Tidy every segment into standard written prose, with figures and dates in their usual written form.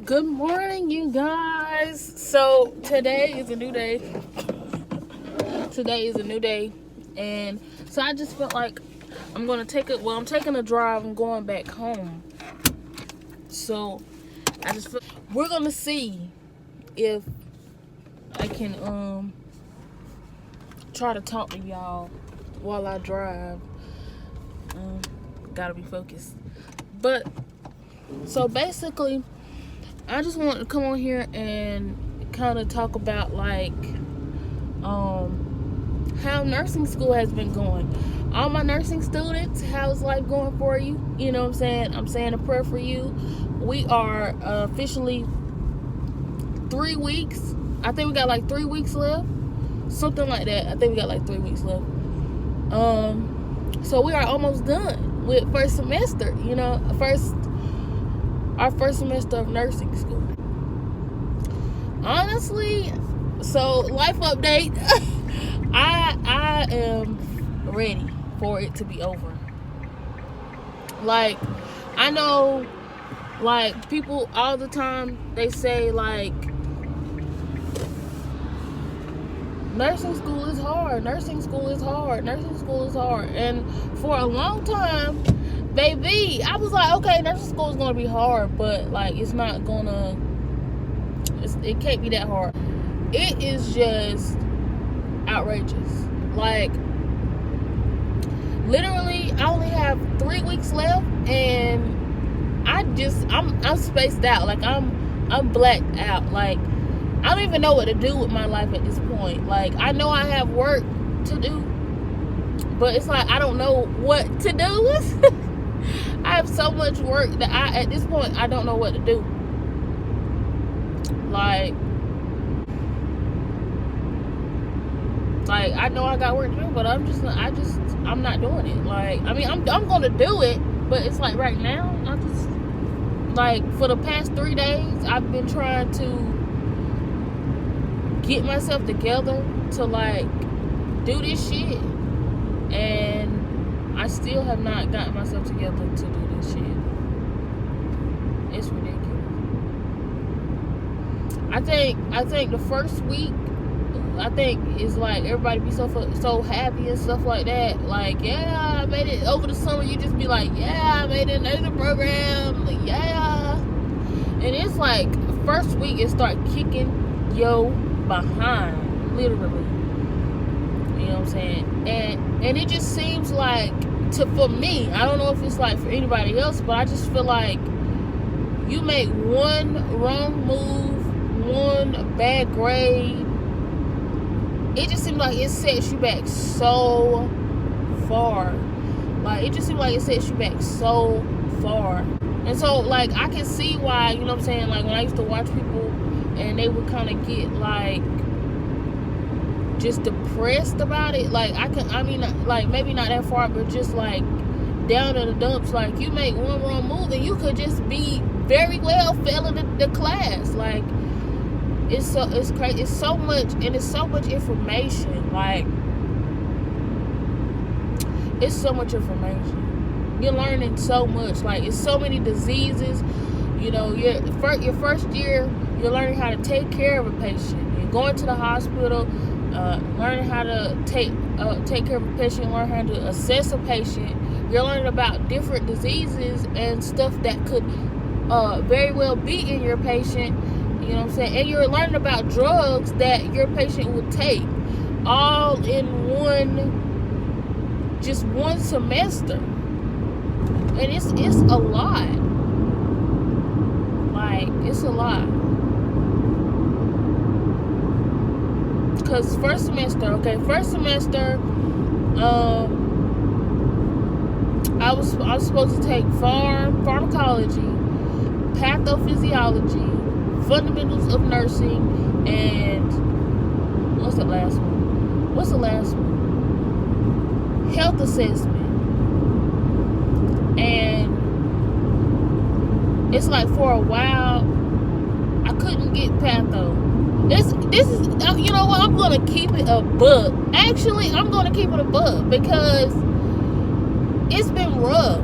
Good morning, you guys. So today is a new day. And so I just felt like I'm gonna I'm taking a drive. I'm going back home. So I just feel we're gonna see if I can try to talk to y'all while I drive. Gotta be focused. But so basically, I just want to come on here and kind of talk about how nursing school has been going. All my nursing students, how's life going for you? You know what I'm saying? I'm saying a prayer for you. We are officially 3 weeks. I think we got like 3 weeks left. Something like that. I think we got like 3 weeks left. So we are almost done with first semester, our first semester of nursing school. Honestly, so life update. I am ready for it to be over. Like, I know, like, people all the time, they say, like, nursing school is hard. And for a long time, baby, I was like, okay, nursing school is going to be hard, but, like, it can't be that hard. It is just outrageous. Like, literally, I only have 3 weeks left, and I'm spaced out. Like, I'm blacked out. Like, I don't even know what to do with my life at this point. Like, I know I have work to do, but it's like I don't know what to do with. I have so much work that at this point, I don't know what to do. Like I know I got work to do, but I'm not doing it. Like, I mean, I'm gonna do it, but it's like right now, I just, like, for the past 3 days, I've been trying to get myself together to, like, do this shit, and I still have not gotten myself together to do this shit. It's ridiculous. I think the first week, I think, is like everybody be so happy and stuff like that. Like, yeah, I made it over the summer. You just be like, yeah, I made it in the program. Like, yeah. And it's like, first week, it start kicking yo behind, literally. You know what I'm saying? And it just seems like, for me, I don't know if it's like for anybody else, but I just feel like you make one wrong move, one bad grade, it just seems like it sets you back so far. Like, it just seems like it sets you back so far. And so, like, I can see why, you know what I'm saying? Like, when I used to watch people and they would kind of get, like, just depressed about it. Like, like, maybe not that far, but just, like, down in the dumps. Like, you make one wrong move and you could just be very well failing the class. Like, it's crazy. It's so much, and it's so much information. Like, it's so much information. You're learning so much. Like, it's so many diseases. You know, your first year, you're learning how to take care of a patient. You're going to the hospital, learning how to take care of a patient, learn how to assess a patient. You're learning about different diseases and stuff that could very well be in your patient. You know what I'm saying? And you're learning about drugs that your patient would take, all in just one semester. And it's a lot. Like, it's a lot. Because first semester, I was supposed to take pharmacology, pathophysiology, fundamentals of nursing, and what's the last one? Health assessment. And it's like, for a while, I couldn't get patho. This is, you know what, I'm gonna keep it a buck. Actually, I'm gonna keep it a buck because it's been rough.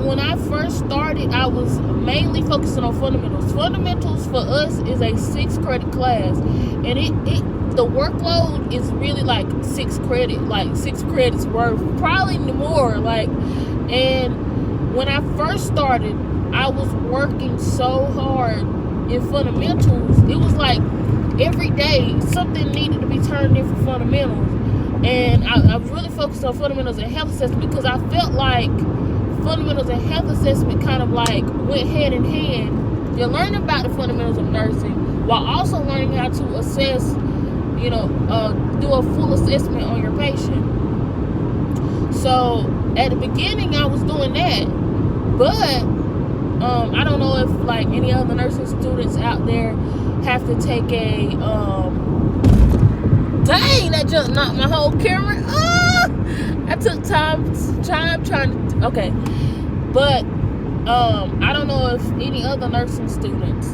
when I first started, I was mainly focusing on fundamentals. Fundamentals for us is a 6-credit class, and the workload is really like 6 credits worth, probably more. And when I first started, I was working so hard in fundamentals. It was like every day something needed to be turned in for fundamentals, and I was really focused on fundamentals and health assessment because I felt like fundamentals and health assessment kind of like went hand in hand. You're learning about the fundamentals of nursing while also learning how to assess, do a full assessment on your patient. So at the beginning I was doing that, but I don't know if like any other nursing students out there have to take a dang, that just knocked my whole camera. I took time trying to, okay, but I don't know if any other nursing students,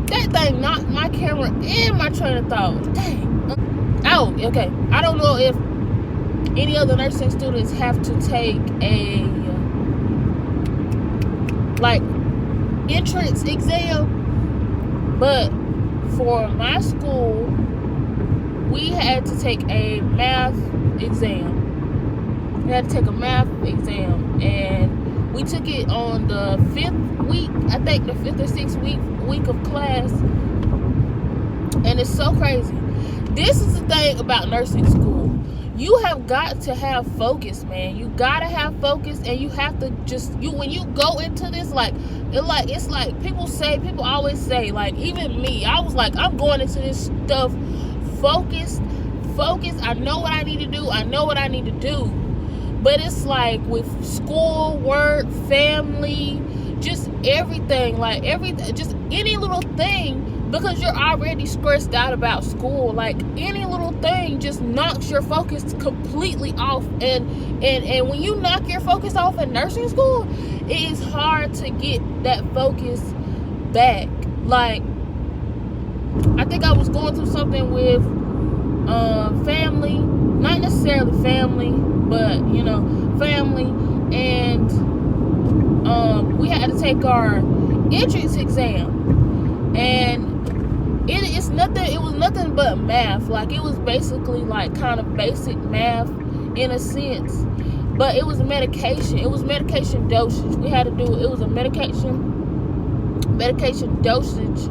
that thing knocked my camera and my train of thought. Dang. Oh, okay. I don't know if any other nursing students have to take a like entrance exam, but for my school we had to take a math exam. We had to take a math exam, and we took it on the 5th week, I think the 5th or 6th week of class. And it's so crazy. This is the thing about nursing school. You have got to have focus, man. You gotta have focus, and you have to when you go into this, it's like people always say, like, even me, I was like, I'm going into this stuff focused. I know what I need to do. But it's like with school, work, family, just everything, just any little thing, because you're already stressed out about school, like any little thing just knocks your focus completely off. And when you knock your focus off in nursing school, it is hard to get that focus back. Like, I think I was going through something with family, not necessarily family, but family, and we had to take our entrance exam, and it was nothing but math. Like, it was basically like kind of basic math in a sense, but it was medication dosage. We had to do it was a medication dosage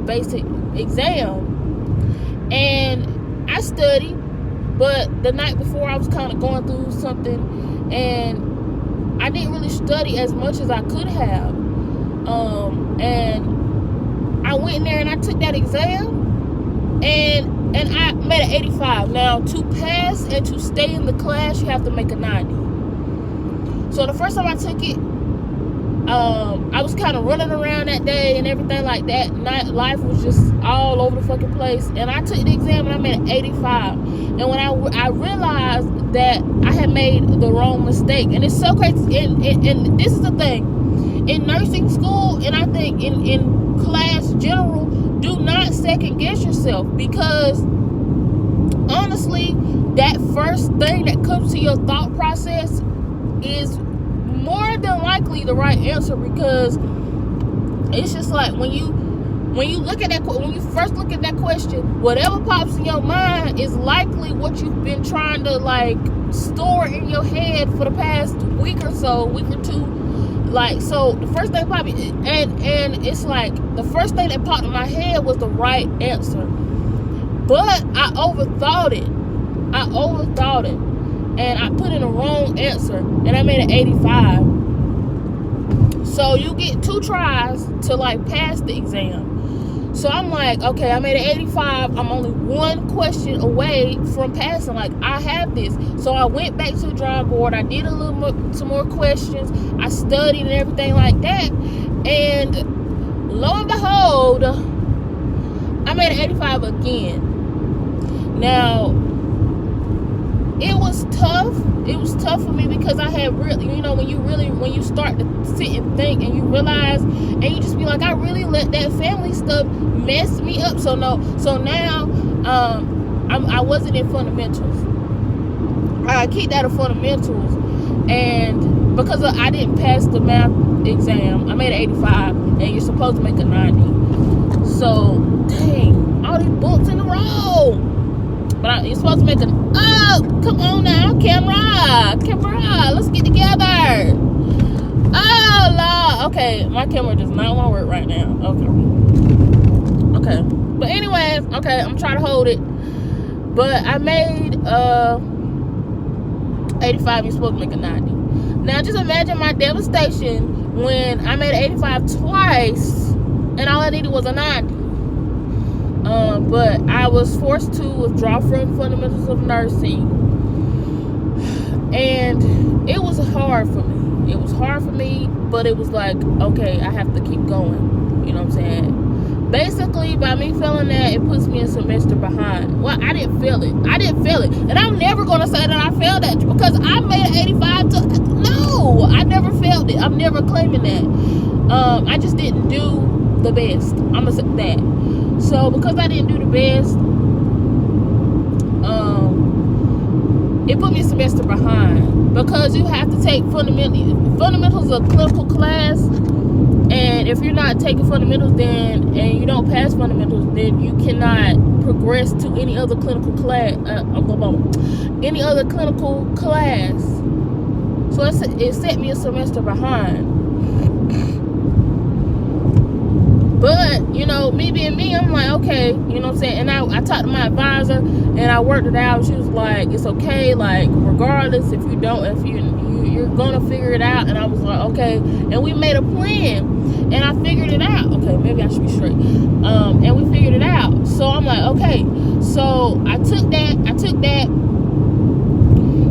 basic exam. And I studied, but the night before I was kind of going through something, and I didn't really study as much as I could have. And I went in there and I took that exam, and I made an 85. Now, to pass and to stay in the class, you have to make a 90. So the first time I took it, I was kind of running around that day and everything like that. Life was just all over the fucking place. And I took the exam and I made an 85. And when I realized that I had made the wrong mistake. And it's so crazy. And this is the thing. In nursing school, and I think in class general, do not second guess yourself. Because honestly, that first thing that comes to your thought process is more than likely the right answer, because it's just like when you first look at that question, whatever pops in your mind is likely what you've been trying to like store in your head for the past week or two. Like, so the first thing popped, and it's like the first thing that popped in my head was the right answer, but I overthought it, and I put in the wrong answer, and I made an 85. So you get 2 tries to like pass the exam. So I'm like, okay, I made an 85. I'm only 1 question away from passing. Like, I have this. So I went back to the drawing board. I did some more questions. I studied and everything like that. And lo and behold, I made an 85 again. Now, it was tough. It was tough for me because I had really, when you start to sit and think and you realize, and you just be like, I really let that family stuff mess me up. So now, I wasn't in fundamentals. I kicked out of fundamentals, and because I didn't pass the math exam, I made an 85, and you're supposed to make a 90. So, dang, all these books in a row. But you're supposed to make an, oh, come on now, camera, let's get together. Oh, Lord. Okay, my camera does not want to work right now. Okay. But anyways, okay, I'm trying to hold it. But I made 85, you're supposed to make a 90. Now, just imagine my devastation when I made an 85 twice, and all I needed was a 90. But I was forced to withdraw from fundamentals of nursing, and it was hard for me. It was hard for me, but it was like, okay, I have to keep going. You know what I'm saying? Basically, by me feeling that, it puts me a semester behind. Well, I didn't feel it. And I'm never going to say that I failed that, because I made an 85 no, I never failed it. I'm never claiming that. I just didn't do the best. I'm going to say that. So, because I didn't do the best, it put me a semester behind, because you have to take fundamentals of clinical class, and if you're not taking fundamentals and you don't pass fundamentals, then you cannot progress to any other clinical class. So it set me a semester behind. But, you know, me being me, I'm like, okay, you know what I'm saying? And I talked to my advisor, and I worked it out. She was like, it's okay, like, regardless, if you're gonna figure it out. And I was like, okay. And we made a plan, and I figured it out. Okay, maybe I should be straight. And we figured it out. So I'm like, okay. So I took that,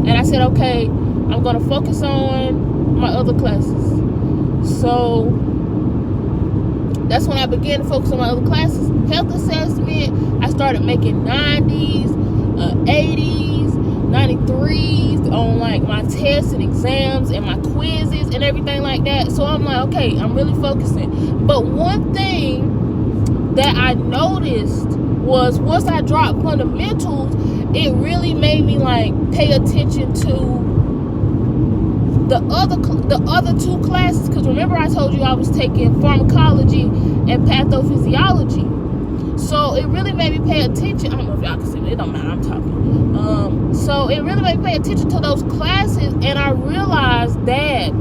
and I said, okay, I'm gonna focus on my other classes. So that's when I began to focus on my other classes. Health assessment, I started making 90s, 80s, 93s on like my tests and exams and my quizzes and everything like that. So I'm like, okay, I'm really focusing. But one thing that I noticed was, once I dropped fundamentals, it really made me like pay attention to the other two classes, because remember I told you I was taking pharmacology and pathophysiology. So it really made me pay attention. I don't know if y'all can see me, it don't matter, I'm talking. So it really made me pay attention to those classes, and I realized that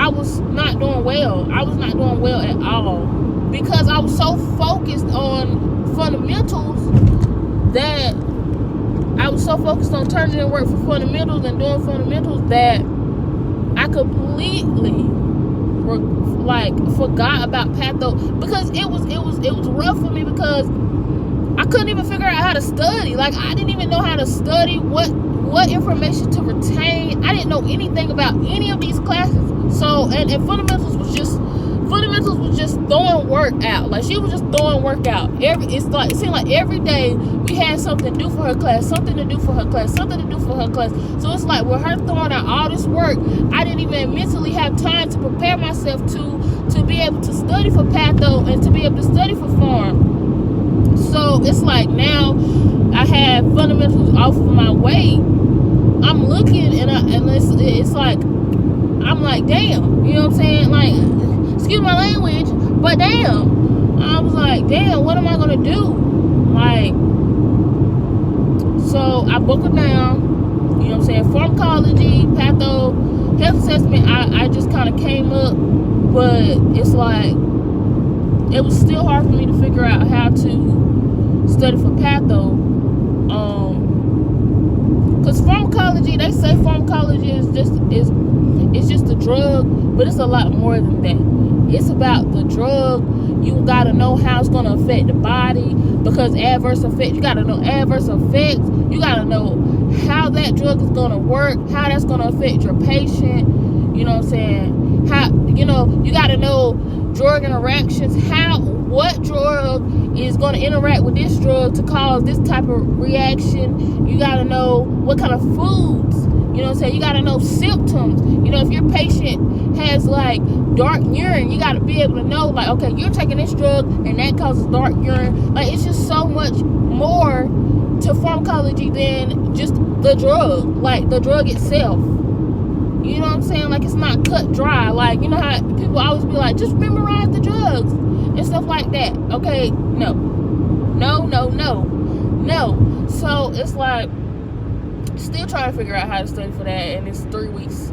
I was not doing well. I was not doing well at all, because I was so focused on fundamentals that I was so focused on turning in work for fundamentals and doing fundamentals that I completely forgot about patho, because it was rough for me, because I couldn't even figure out how to study. Like, I didn't even know how to study, what information to retain. I didn't know anything about any of these classes. So and fundamentals was just throwing work out. Like, she was just throwing work out. It seemed like every day we had something to do for her class, something to do for her class. So it's like, with her throwing out all this work, I didn't even mentally have time to prepare myself to be able to study for patho and to be able to study for pharm. So it's like, now I have fundamentals off of my way. I'm looking, and it's like, I'm like, damn, you know what I'm saying? Like, excuse my language, but damn, I was like, damn, what am I gonna do? Like, so I buckled down, you know what I'm saying? Pharmacology, patho, health assessment, I just kind of came up, but it's like, it was still hard for me to figure out how to study for patho. Because pharmacology, they say pharmacology is just a drug, but it's a lot more than that. It's about the drug. You gotta know how it's gonna affect the body, because adverse effects, you gotta know adverse effects. You gotta know how that drug is gonna work, how that's gonna affect your patient. You know what I'm saying? How, you know, you gotta know drug interactions, what drug is going to interact with this drug to cause this type of reaction. You got to know what kind of foods, you know what I'm saying? You got to know symptoms. You know, if your patient has like dark urine, you got to be able to know, like, okay, you're taking this drug and that causes dark urine. Like, it's just so much more to pharmacology than just the drug, like the drug itself. You know what I'm saying? Like, it's not cut dry. Like, you know how people always be like, just memorize the drugs and stuff like that. Okay, no. So it's like, still trying to figure out how to study for that, and it's 3 weeks.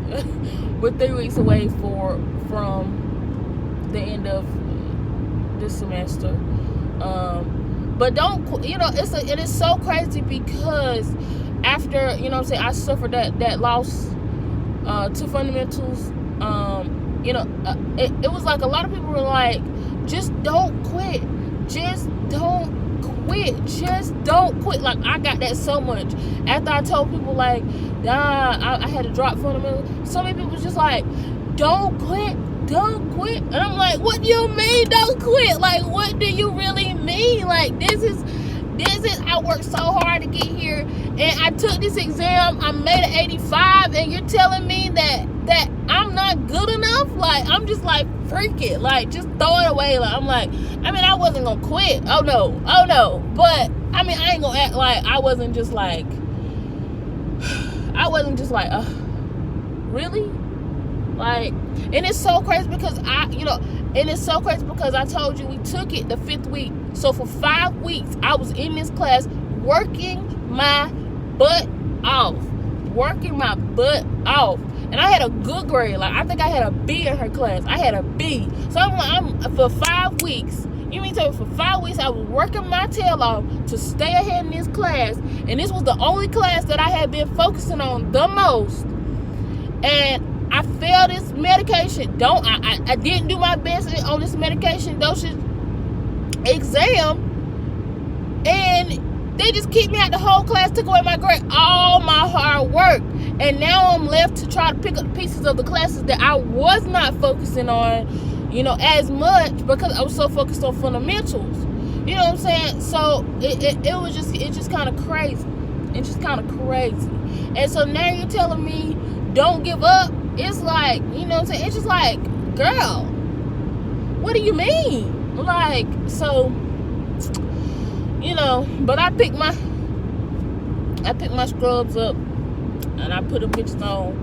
We're 3 weeks away from the end of this semester. But don't, you know, it is so crazy because after, you know what I'm saying, I suffered that loss to fundamentals. You know, it was like a lot of people were like, just don't quit. Just don't quit. Just don't quit. Like, I got that so much. After I told people, like, I had to drop fundamentals, so many people was just like, don't quit. Don't quit. And I'm like, what do you mean don't quit? Like, what do you really mean? Like, this is I worked so hard to get here, and I took this exam, I made an 85, and you're telling me that I'm not good enough? Like, I'm just like, freak it. Like, just throw it away. Like, I'm like, I mean, I wasn't gonna quit. Oh no. But I mean, I ain't gonna act like I wasn't just like really? Like, and it's so crazy because I told you we took it the 5th week. So for 5 weeks, I was in this class working my butt off. And I had a good grade. Like, I think I had a B in her class. I had a B. So I'm for 5 weeks. You mean to tell me for 5 weeks I was working my tail off to stay ahead in this class. And this was the only class that I had been focusing on the most. And I failed this medication. I didn't do my best on this medication dosage exam, and they just kicked me out the whole class, took away my grade, all my hard work, and now I'm left to try to pick up the pieces of the classes that I was not focusing on, you know, as much because I was so focused on fundamentals. You know what I'm saying? So it's just kind of crazy. It's just kind of crazy. And so now you're telling me don't give up. It's like, you know what I'm saying? It's just like, girl, what do you mean? Like, so, you know, but I picked my scrubs up and I put them bitches on.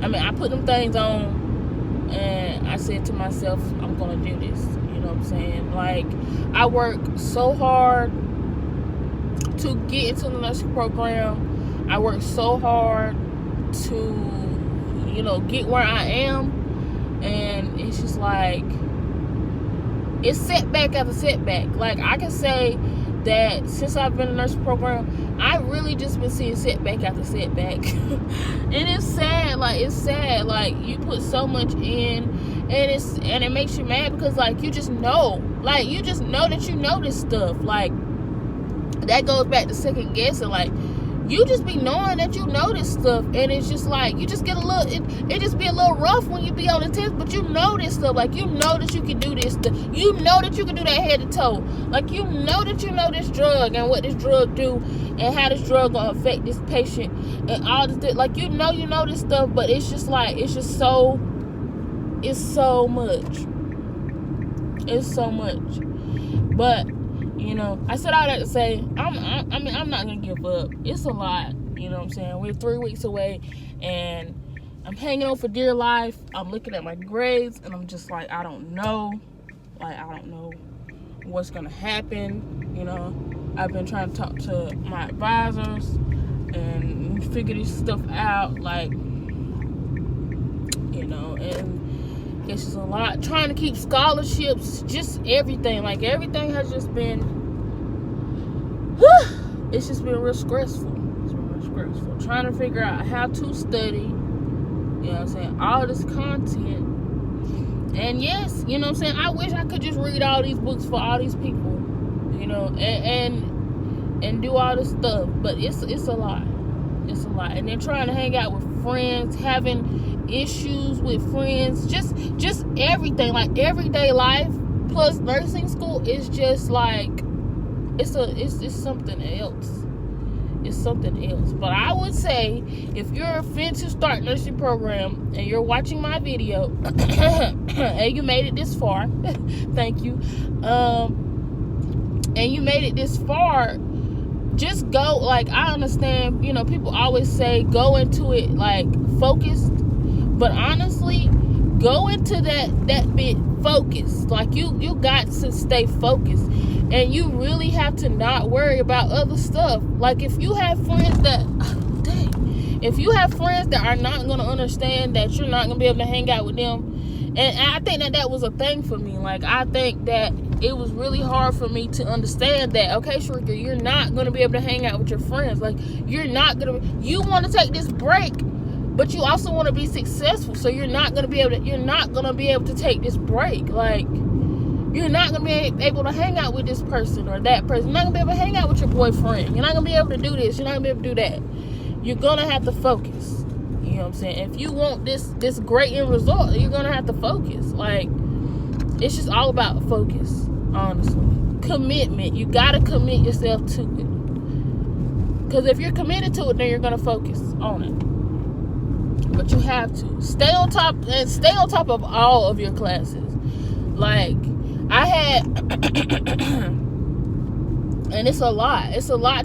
I mean, I put them things on and I said to myself, I'm gonna do this. You know what I'm saying? Like, I work so hard to get into the nursing program. I work so hard to, you know, get where I am, and it's just like, it's setback after setback. Like, I can say that since I've been in the nursing program, I really just been seeing setback after setback. And it's sad. Like, you put so much in, and it makes you mad because, like, you just know that you know this stuff. Like, that goes back to second guessing. Like, you just be knowing that you know this stuff, and it's just like, you just get a little, it just be a little rough when you be on the test, but you know this stuff. Like, you know that you can do this stuff. You know that you can do that head to toe. Like, you know that you know this drug and what this drug do and how this drug gonna affect this patient and all this. Like, you know this stuff, but it's just like, it's so much. It's so much. But, you know, I said all that to say, I'm not gonna give up. It's a lot, you know what I'm saying? We're 3 weeks away, and I'm hanging on for dear life. I'm looking at my grades, and I'm just like, I don't know. Like, I don't know what's gonna happen. You know, I've been trying to talk to my advisors and figure this stuff out. Like, you know, and it's just a lot. Trying to keep scholarships, just everything. Like, everything has just been, it's just been real stressful. It's been real stressful. Trying to figure out how to study, you know what I'm saying, all this content. And yes, you know what I'm saying, I wish I could just read all these books for all these people, you know, and do all this stuff. But it's a lot. It's a lot. And then trying to hang out with friends, having issues with friends, just everything, like everyday life plus nursing school is just like, it's something else. It's something else. But I would say, if you're a fin to start nursing program and you're watching my video and you made it this far, thank you, and you made it this far, just go, like, I understand, people always say go into it, like, focused, but honestly, go into that bit focused. Like, you got to stay focused, and you really have to not worry about other stuff. Like, if you have friends that are not going to understand that you're not going to be able to hang out with them, and I think that was a thing for me. Like, I think that it was really hard for me to understand that, okay, Sherika, you're not going to be able to hang out with your friends. Like, you want to take this break, but you also want to be successful. So you're not going to be able to take this break. Like, you're not going to be able to hang out with this person or that person. You're not going to be able to hang out with your boyfriend. You're not going to be able to do this. You're not going to be able to do that. You're going to have to focus. You know what I'm saying? If you want this great end result, you're going to have to focus. Like, it's just all about focus, honestly. Commitment. You got to commit yourself to it. Because if you're committed to it, then you're going to focus on it. But you have to stay on top of all of your classes. Like, I had and it's a lot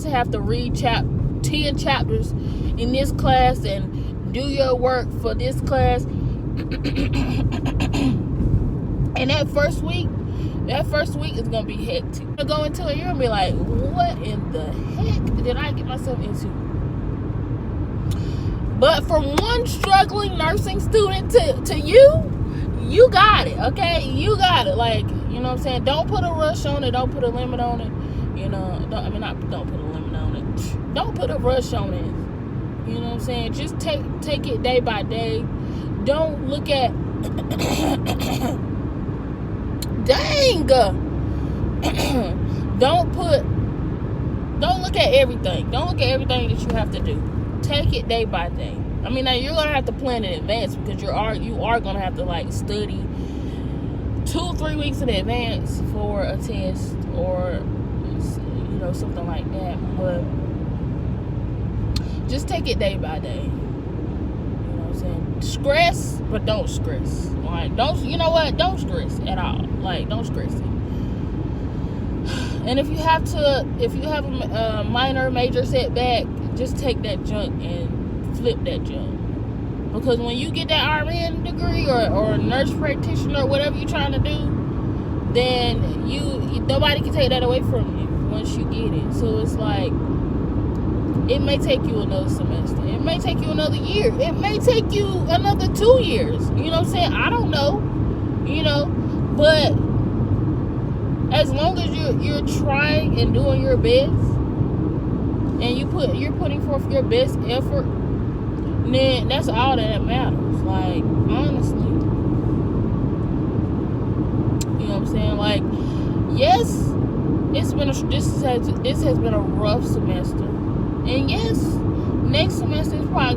to have to read 10 chapters in this class and do your work for this class. And that first week is gonna be hectic. You're gonna go into it, you're gonna be like, what in the heck did I get myself into? But from one struggling nursing student to you got it, okay? You got it. Like, you know what I'm saying? Don't put a rush on it. Don't put a limit on it. Don't put a limit on it. Don't put a rush on it. You know what I'm saying? Just take it day by day. Don't look at dang. Don't look at everything. Don't look at everything that you have to do. Take it day by day. I mean, now you're gonna have to plan in advance, because you are gonna have to, like, study 2-3 weeks in advance for a test or something like that. But just take it day by day. You know what I'm saying? Stress, but don't stress. Like, don't stress at all. Like, don't stress it. And if you have a minor, major setback, just take that junk and flip that junk. Because when you get that RN degree or nurse practitioner or whatever you're trying to do, then nobody can take that away from you once you get it. So it's like, it may take you another semester. It may take you another year. It may take you another 2 years. You know what I'm saying? I don't know. But as long as you're trying and doing your best, and you're putting forth your best effort, then that's all that matters. Like, honestly, you know what I'm saying? Like, yes, this has been a rough semester, and yes, next semester is probably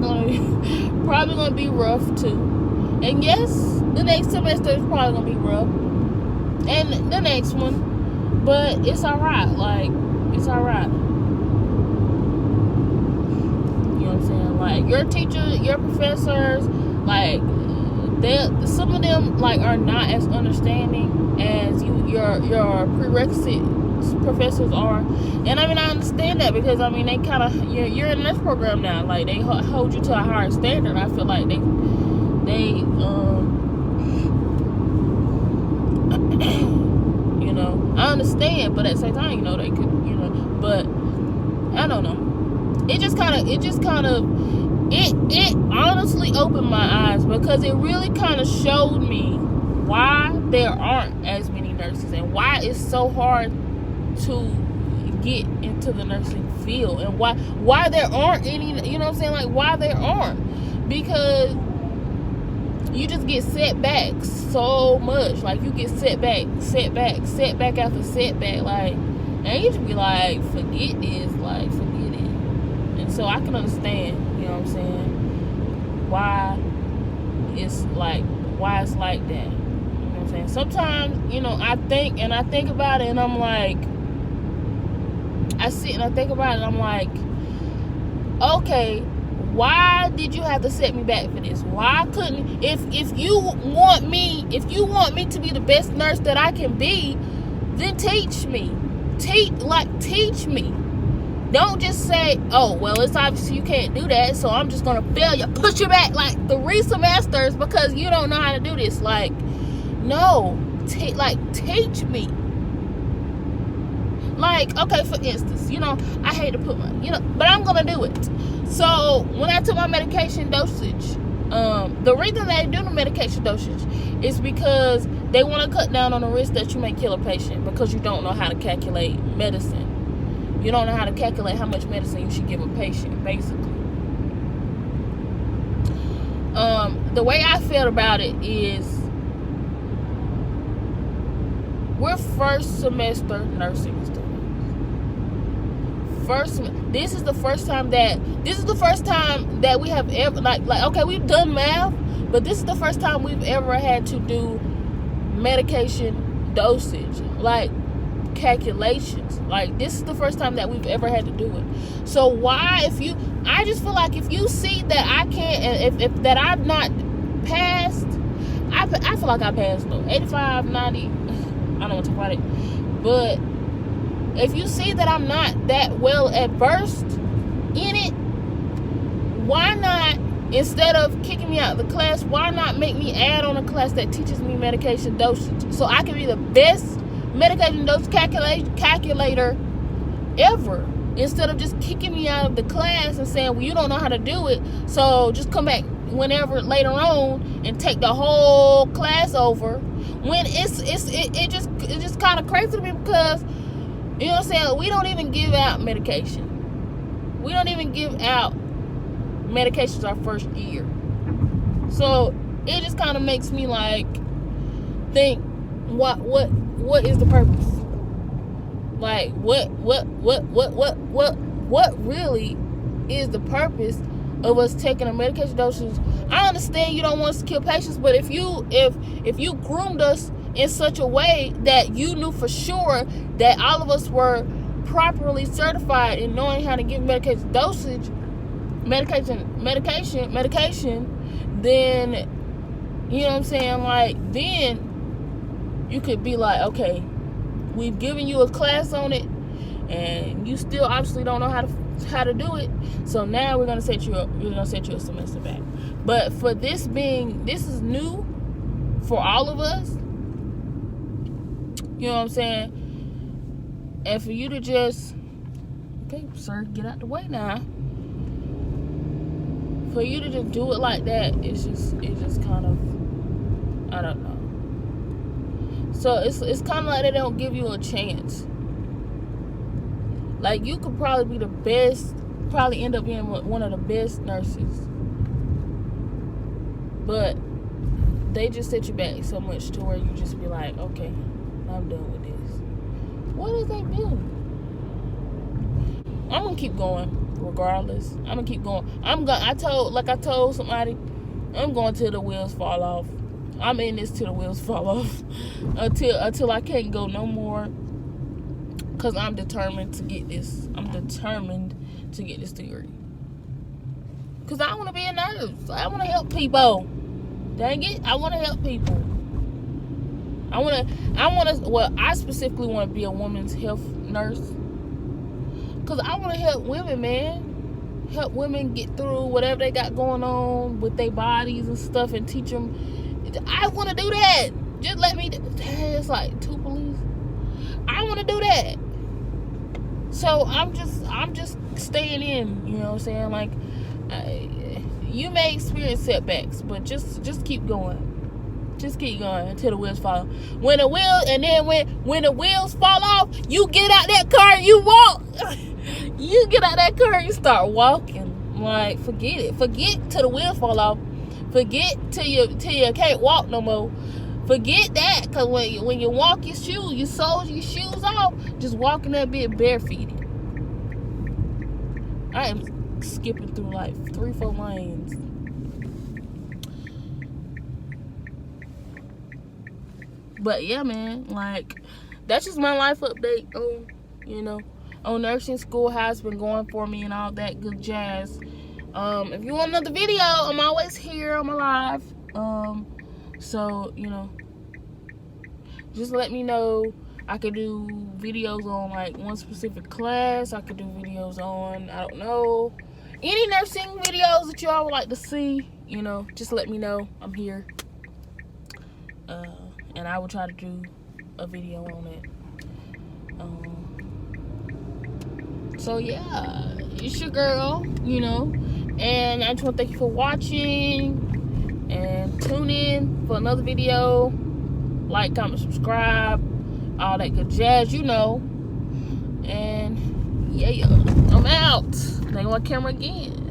gonna be rough too, and yes, the next semester is probably gonna be rough, and the next one, but it's all right. Like, it's all right. Like, your teachers, your professors, like, some of them, like, are not as understanding as your prerequisite professors are. And I mean, I understand that, because I mean, they kind of, you're in this program now. Like, they hold you to a higher standard. I feel like they I understand, but at the same time, they could, but I don't know. It honestly opened my eyes, because it really kind of showed me why there aren't as many nurses, and why it's so hard to get into the nursing field, and why there aren't any, you know what I'm saying? Like, why there aren't, because you just get set back so much. Like, you get setback after setback, like, and you just be like, forget this, like, forget it. And so I can understand, you know what I'm saying, why it's like that. You know what I'm saying? Sometimes, I think about it, and I'm like, I sit and I think about it, and I'm like, okay, why did you have to set me back for this? Why couldn't, if you want me to be the best nurse that I can be, then teach me. Teach me. Don't just say, oh, well, it's obviously you can't do that, so I'm just gonna fail you, push you back like 3 semesters because you don't know how to do this. Like, no, teach me. Like, okay, for instance, I hate to put my, but I'm gonna do it. So when I took my medication dosage, the reason they do the medication dosage is because they want to cut down on the risk that you may kill a patient because you don't know how to calculate medicine. You don't know how to calculate how much medicine you should give a patient, basically. The way I felt about it is, we're first semester nursing students. This is the first time that we have ever, like okay, we've done math, but this is the first time we've ever had to do medication dosage, like calculations. Like, this is the first time that we've ever had to do it. So why, I just feel like if you see that I can't, if that I've not passed, I feel like I passed though, 85, 90, I don't want to talk about it, but if you see that I'm not that well versed in it, why not, instead of kicking me out of the class, why not make me add on a class that teaches me medication dosage so I can be the best medication dose calculator ever, instead of just kicking me out of the class and saying, well, you don't know how to do it, so just come back whenever later on and take the whole class over. When it just kind of crazy to me because, you know what I'm saying, we don't even give out medication. We don't even give out medications our first year. So it just kind of makes me like think, what is the purpose? Like, what really is the purpose of us taking a medication dosage? I understand you don't want us to kill patients, but if you groomed us in such a way that you knew for sure that all of us were properly certified in knowing how to give medication dosage, medication, then, you know what I'm saying, like, then you could be like, okay, we've given you a class on it, and you still obviously don't know how to do it. So now we're gonna set you a semester back. But for this is new for all of us. You know what I'm saying? And for you to just, okay, sir, get out the way now. For you to just do it like that, it's just kind of, I don't know. So it's kind of like they don't give you a chance. Like, you could probably be the best, probably end up being one of the best nurses, but they just set you back so much to where you just be like, okay, I'm done with this. What is they doing? I'm gonna keep going regardless. I'm gonna keep going. I told somebody, I'm going till the wheels fall off. I'm in this till the wheels fall off. until I can't go no more. Cause I'm determined to get this. I'm determined to get this degree. Cause I want to be a nurse. I want to help people. Dang it, I want to help people. I specifically want to be a women's health nurse. Cause I want to help women, man. Help women get through whatever they got going on with their bodies and stuff, and teach them. I want to do that. Just let me. It's like 2 police. I want to do that. So I'm just staying in. You know what I'm saying? Like, you may experience setbacks, but just keep going. Just keep going until the wheels fall off. When the wheels fall off, you get out that car and you walk. You get out that car and you start walking. Like, forget it. Forget till the wheels fall off. Forget till you can't walk no more. Forget that, cause when you walk your shoes off, just walking that bit barefooted. I am skipping through like 3-4 lanes. But yeah, man, like, that's just my life update on nursing school, how it's been going for me and all that good jazz. If you want another video, I'm always here on my live. So, just let me know I could do videos on like one specific class. I could do videos on, I don't know, any nursing videos that y'all would like to see. You know, just let me know. I'm here. And I will try to do a video on it. So yeah, it's your girl, you know. And I just want to thank you for watching. And tune in for another video. Like, comment, subscribe, all that good jazz, you know. And yeah, I'm out. Now my camera again.